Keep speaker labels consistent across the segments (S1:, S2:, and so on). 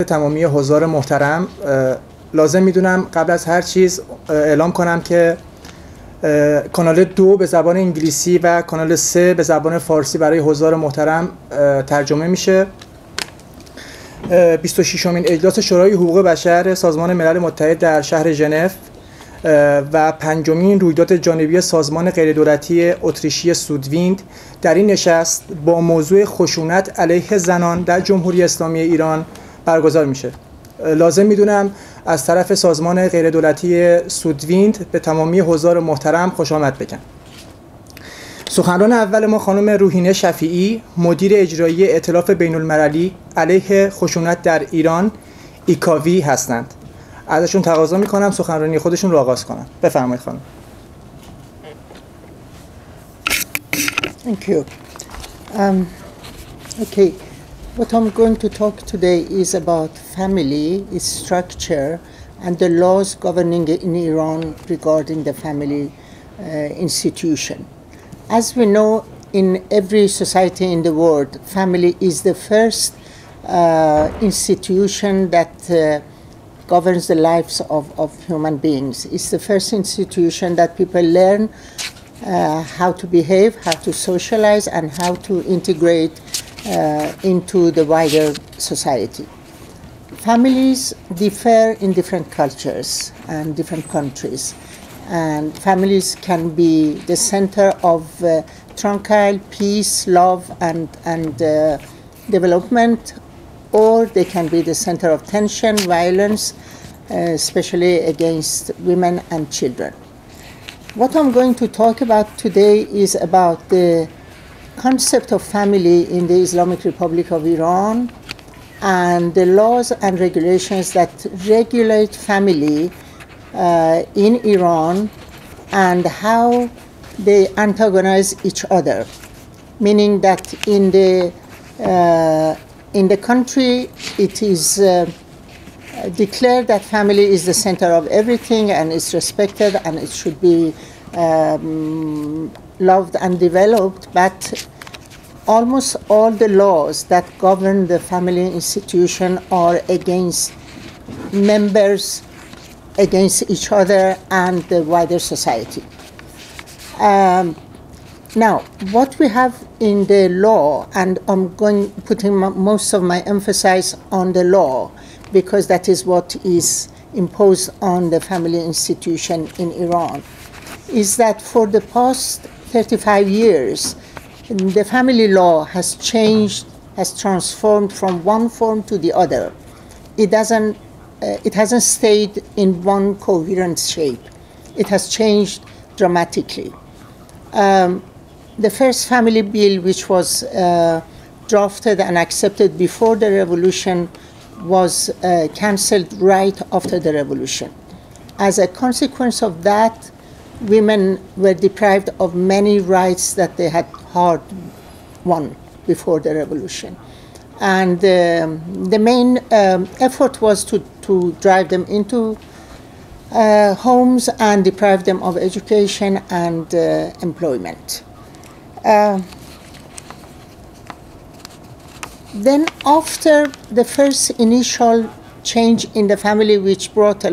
S1: تمامی حضار محترم، لازم میدونم قبل از هر چیز اعلام کنم که کانال 2 به زبان انگلیسی و کانال 3 به زبان فارسی برای حضار محترم ترجمه میشه. 26مین اجلاس شورای حقوق بشر سازمان ملل متحد در شهر ژنو و 5مین رویداد جانبی سازمان غیردولتی اتریشی سودویند در این نشست با موضوع خشونت علیه زنان در جمهوری اسلامی ایران برگزار میشه. لازم میدونم از طرف سازمان غیردولتی سودویند به تمامی حضار محترم خوش آمد بگم. سخنران اول ما خانم روحینه شفیعی، مدیر اجرایی ائتلاف بین المللی علیه خشونت در ایران ایکاوی هستند. ازشون تقاضا میکنم سخنرانی خودشون رو آغاز کنن. بفرمایید خانم.
S2: Thank you. Okay, what I'm going to talk today is about family, its structure, and the laws governing in Iran regarding the family institution. As we know, in every society in the world, family is the first institution that governs the lives of human beings. It's the first institution that people learn how to behave, how to socialize, and how to integrate into the wider society. Families differ in different cultures and different countries, and families can be the center of tranquil peace, love, and development, or they can be the center of tension, violence, especially against women and children. What I'm going to talk about today is about the concept of family in the Islamic Republic of Iran and the laws and regulations that regulate family in Iran and how they antagonize each other. Meaning that in the country it is declared that family is the center of everything and is respected and it should be loved and developed, but almost all the laws that govern the family institution are against members, against each other and the wider society. Now, what we have in the law, and I'm putting most of my emphasis on the law because that is what is imposed on the family institution in Iran, is that for the past 35 years, the family law has changed, has transformed from one form to the other. It hasn't stayed in one coherent shape. It has changed dramatically. The first family bill, which was drafted and accepted before the revolution, was cancelled right after the revolution. As a consequence of that, women were deprived of many rights that they had hard won before the revolution. And the main effort was to drive them into homes and deprive them of education and employment. Then after the first initial change in the family, which brought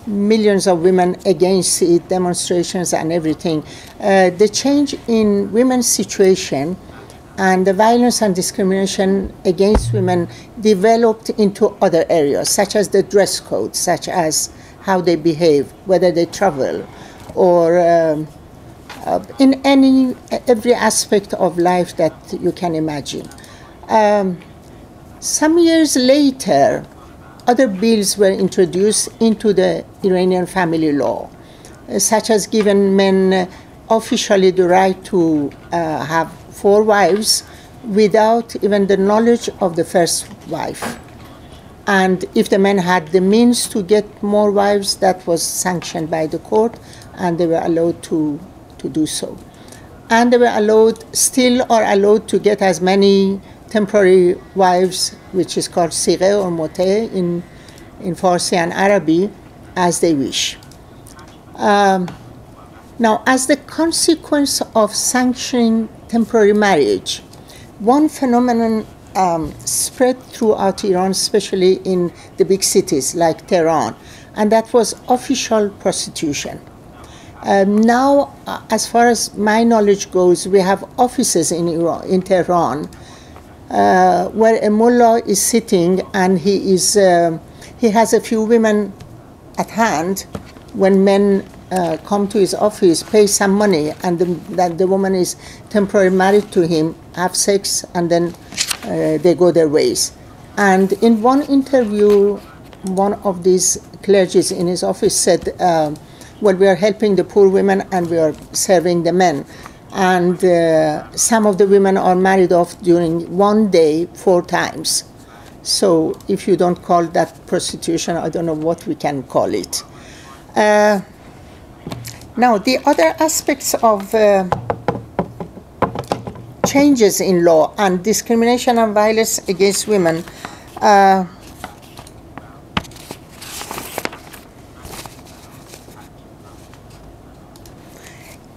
S2: millions of women against it, demonstrations and everything, the change in women's situation and the violence and discrimination against women developed into other areas, such as the dress code, such as how they behave, whether they travel, or in every aspect of life that you can imagine. Some years later, other bills were introduced into the Iranian family law, such as giving men officially the right to have 4 wives without even the knowledge of the first wife. And if the men had the means to get more wives, that was sanctioned by the court, and they were allowed to do so. And they were still are allowed to get as many temporary wives, which is called sighe or mote in Farsi and Arabic, as they wish. Now, as the consequence of sanctioning temporary marriage, one phenomenon spread throughout Iran, especially in the big cities like Tehran, and that was official prostitution. Now, as far as my knowledge goes, we have offices in Iran, in Tehran, where a mullah is sitting, and he has a few women at hand. When men come to his office, pay some money, and the woman is temporarily married to him, have sex, and then they go their ways. And in one interview, one of these clergies in his office said, well, we are helping the poor women and we are serving the men. And some of the women are married off during one day 4 times. So if you don't call that prostitution, I don't know what we can call it. Now, the other aspects of changes in law and discrimination and violence against women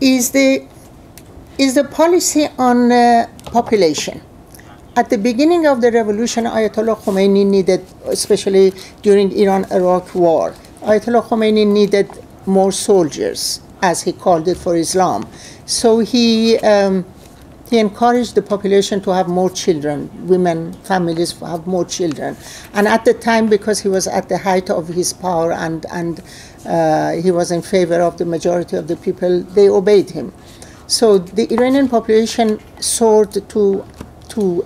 S2: is the policy on population. At the beginning of the revolution, Ayatollah Khomeini needed, especially during Iran-Iraq war, Ayatollah Khomeini needed more soldiers, as he called it, for Islam. So he encouraged the population to have more children, women, families have more children. And at the time, because he was at the height of his power and he was in favor of the majority of the people, they obeyed him. So the Iranian population soared to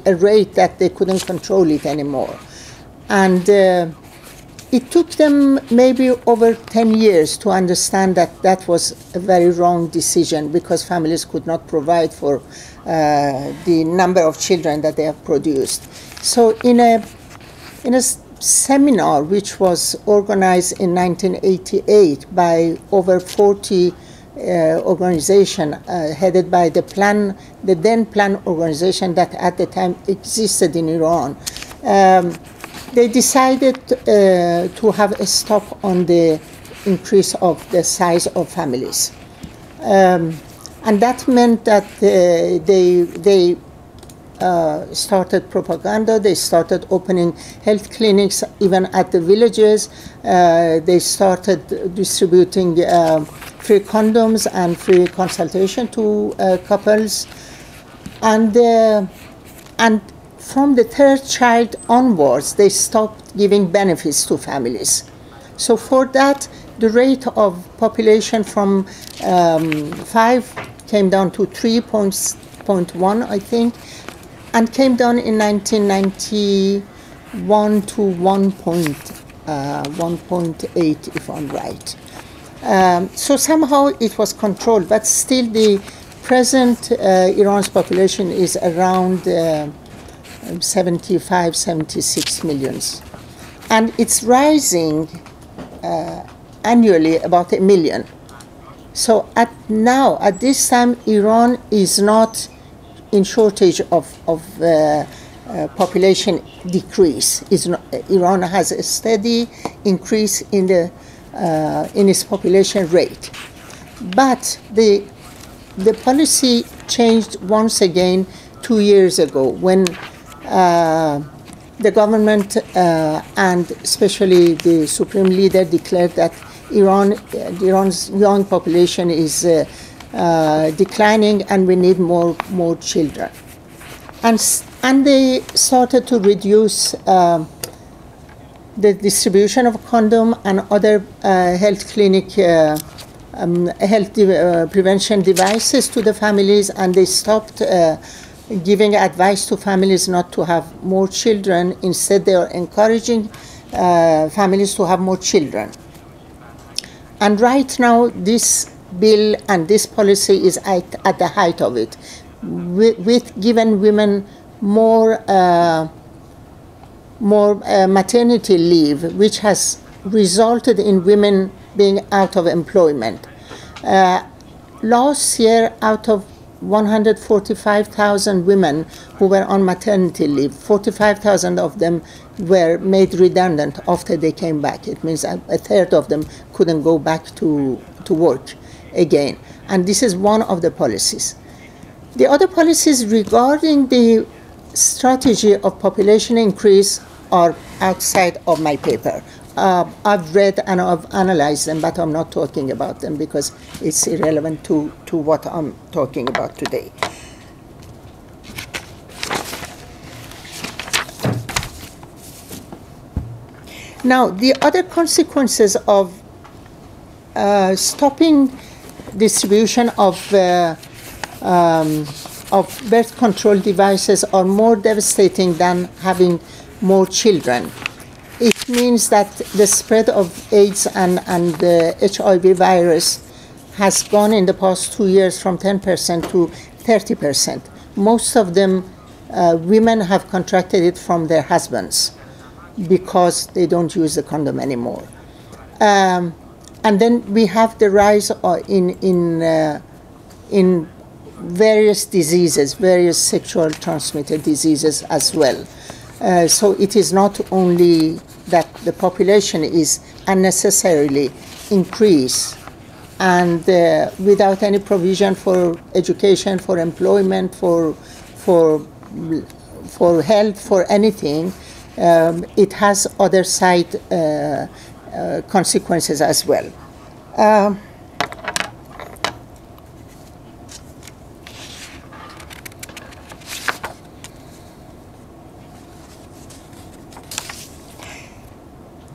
S2: a rate that they couldn't control it anymore. And it took them maybe over 10 years to understand that that was a very wrong decision, because families could not provide for the number of children that they have produced. So in a seminar which was organized in 1988 by over 40 organization headed by the then Plan organization that at the time existed in Iran, they decided to have a stop on the increase of the size of families. And that meant that they started propaganda, they started opening health clinics even at the villages, they started distributing free condoms and free consultation to couples, and from the 3rd child onwards, they stopped giving benefits to families. So for that, the rate of population from 5 came down to 3.1, I think, and came down in 1991 to 1.8, if I'm right. So somehow it was controlled, but still the present Iran's population is around 75, 76 millions. And it's rising annually about 1 million. So at this time, Iran is not in shortage of population decrease. Iran has a steady increase in its population rate. But the policy changed once again 2 years ago when the government and especially the supreme leader declared that Iran's young population is declining and we need more children. And they started to reduce the distribution of condom and other health clinic prevention devices to the families, and they stopped giving advice to families not to have more children. Instead, they are encouraging families to have more children. And right now, this bill and this policy is at the height of it, with giving women more maternity leave, which has resulted in women being out of employment. Last year, out of 145,000 women who were on maternity leave, 45,000 of them were made redundant after they came back. It means a third of them couldn't go back to work again. And this is one of the policies. The other policies regarding the strategy of population increase are outside of my paper. I've read and I've analyzed them, but I'm not talking about them because it's irrelevant to what I'm talking about today. Now, the other consequences of stopping distribution of birth control devices are more devastating than having more children. It means that the spread of AIDS and the HIV virus has gone in the past 2 years from 10% to 30%. Most of them, women have contracted it from their husbands because they don't use the condom anymore. And then we have the rise in various diseases, various sexual transmitted diseases as well. So it is not only that the population is unnecessarily increased and without any provision for education, for employment, for health, for anything, it has other side consequences as well.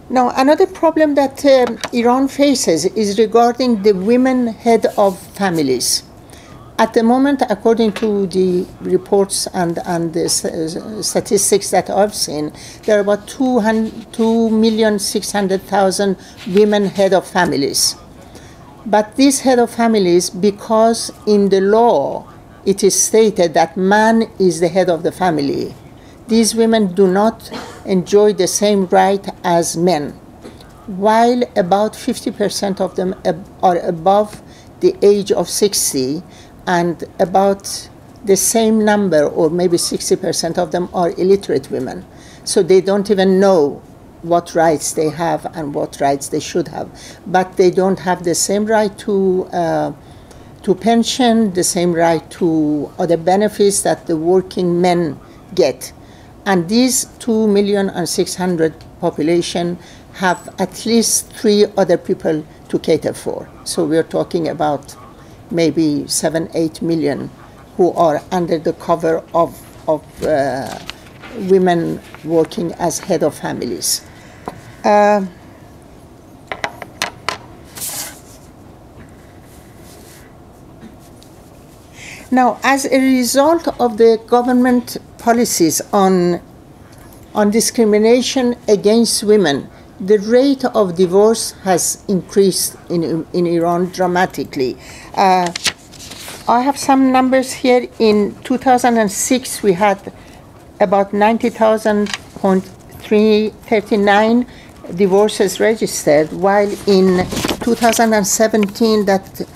S2: Now, another problem that Iran faces is regarding the women head of families. At the moment, according to the reports and the statistics that I've seen, there are about 2,600,000 women head of families. But these head of families, because in the law it is stated that man is the head of the family, these women do not enjoy the same right as men, while about 50% of them are above the age of 60, and about the same number, or maybe 60% of them, are illiterate women. So they don't even know what rights they have and what rights they should have. But they don't have the same right to pension, the same right to other benefits that the working men get. And these 2,600,000 population have at least 3 other people to cater for. So we're talking about maybe 7-8 million who are under the cover of women working as head of families. Now, as a result of the government policies on discrimination against women, the rate of divorce has increased in Iran dramatically. I have some numbers here. In 2006, we had about 90,339 divorces registered, while in 2017, that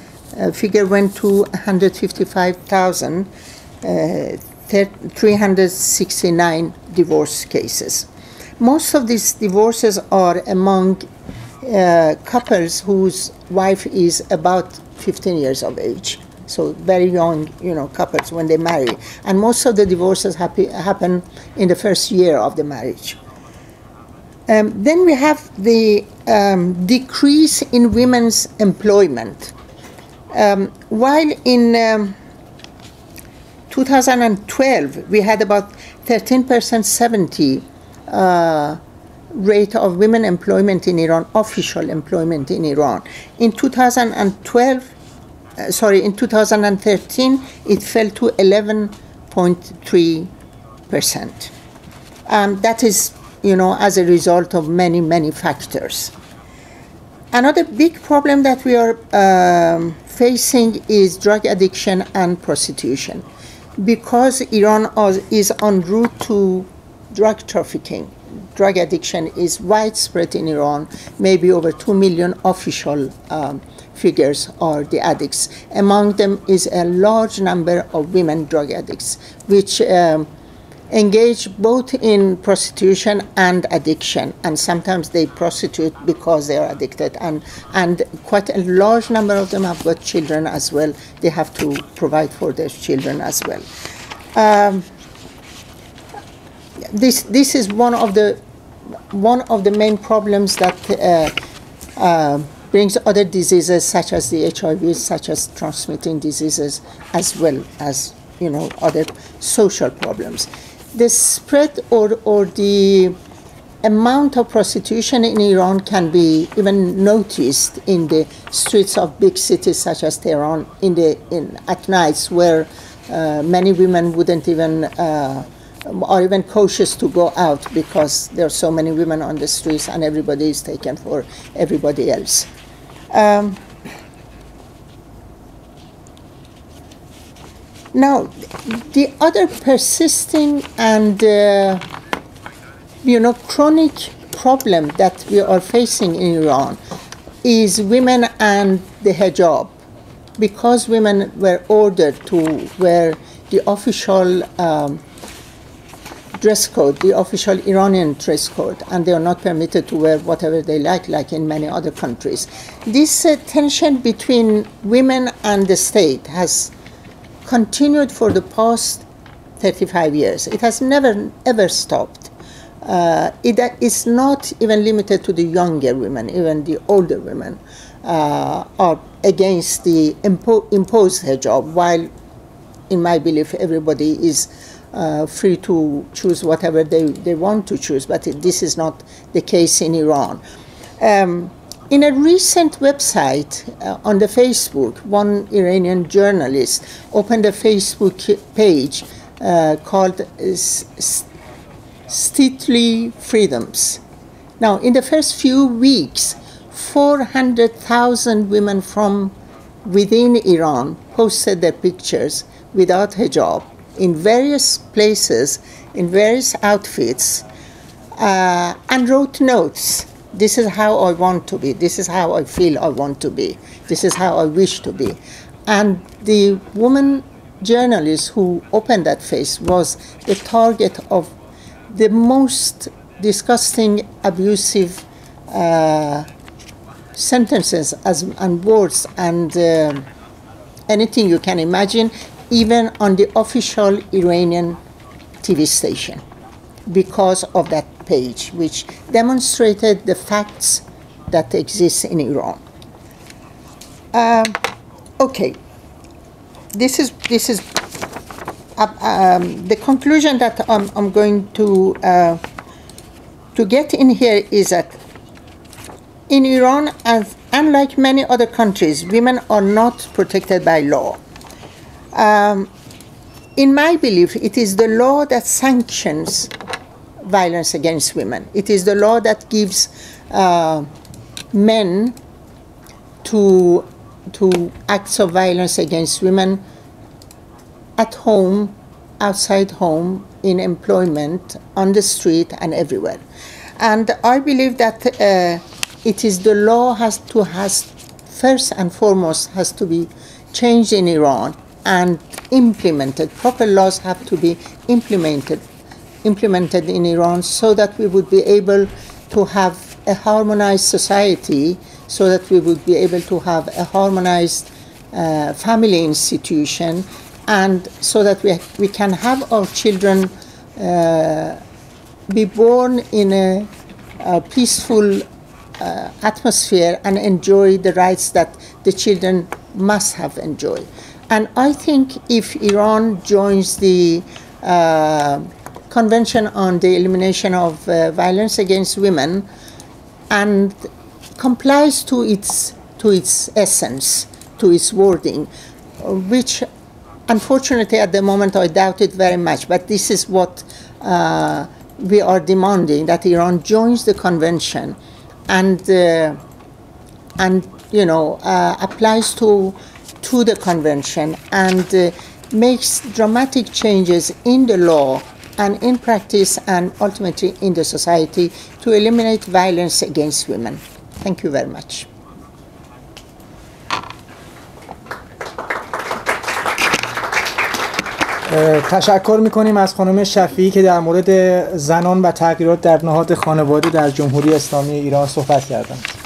S2: figure went to 155,369 divorce cases. Most of these divorces are among couples whose wife is about 15 years of age. So very young, couples when they marry. And most of the divorces happen in the first year of the marriage. Then we have the decrease in women's employment. While in 2012, we had about 13% 70 rate of women employment in Iran, official employment in Iran. In 2013, it fell to 11.3%. That is, as a result of many, many factors. Another big problem that we are facing is drug addiction and prostitution. Because Iran is en route to drug trafficking, drug addiction is widespread in Iran. Maybe over 2 million official figures are the addicts. Among them is a large number of women drug addicts, which engage both in prostitution and addiction, and sometimes they prostitute because they are addicted, and quite a large number of them have got children as well. They have to provide for their children as well. this is one of the main problems that brings other diseases such as the HIV, such as transmitting diseases, as well as other social problems. The spread or the amount of prostitution in Iran can be even noticed in the streets of big cities such as Tehran at nights, where many women wouldn't even are even cautious to go out because there are so many women on the streets and everybody is taken for everybody else. Now, the other persisting and chronic problem that we are facing in Iran is women and the hijab. Because women were ordered to wear the official dress code, the official Iranian dress code, and they are not permitted to wear whatever they like in many other countries. This tension between women and the state has continued for the past 35 years. It has never, ever stopped. It is not even limited to the younger women, even the older women are against the imposed hijab, while in my belief everybody is free to choose whatever they want to choose, but this is not the case in Iran. In a recent website on the Facebook, one Iranian journalist opened a Facebook page called Stately Freedoms. Now, in the first few weeks, 400,000 women from within Iran posted their pictures without hijab in various places, in various outfits, and wrote notes. This is how I want to be. This is how I feel I want to be. This is how I wish to be. And the woman journalist who opened that face was the target of the most disgusting, abusive sentences and words and anything you can imagine, even on the official Iranian TV station, because of that page, which demonstrated the facts that exist in Iran. Okay, this is the conclusion that I'm going to get in here is that in Iran, as unlike many other countries, women are not protected by law. In my belief, it is the law that sanctions violence against women. It is the law that gives men to acts of violence against women at home, outside home, in employment, on the street, and everywhere. And I believe that it is the law has first and foremost has to be changed in Iran and implemented. Proper laws have to be implemented in Iran so that we would be able to have a harmonized society, so that we would be able to have a harmonized family institution, and so that we can have our children be born in a peaceful atmosphere and enjoy the rights that the children must have enjoyed. And I think if Iran joins the Convention on the Elimination of Violence Against Women and complies to its essence, to its wording, which unfortunately at the moment I doubt it very much, but this is what we are demanding, that Iran joins the convention and applies to the convention and makes dramatic changes in the law and in practice and ultimately in the society to eliminate violence against women. Thank you very much.
S1: تشکر میکنیم از خانم شفیعی که در مورد زنان و تغییرات در نهاد خانواده در جمهوری اسلامی ایران صحبت کردند.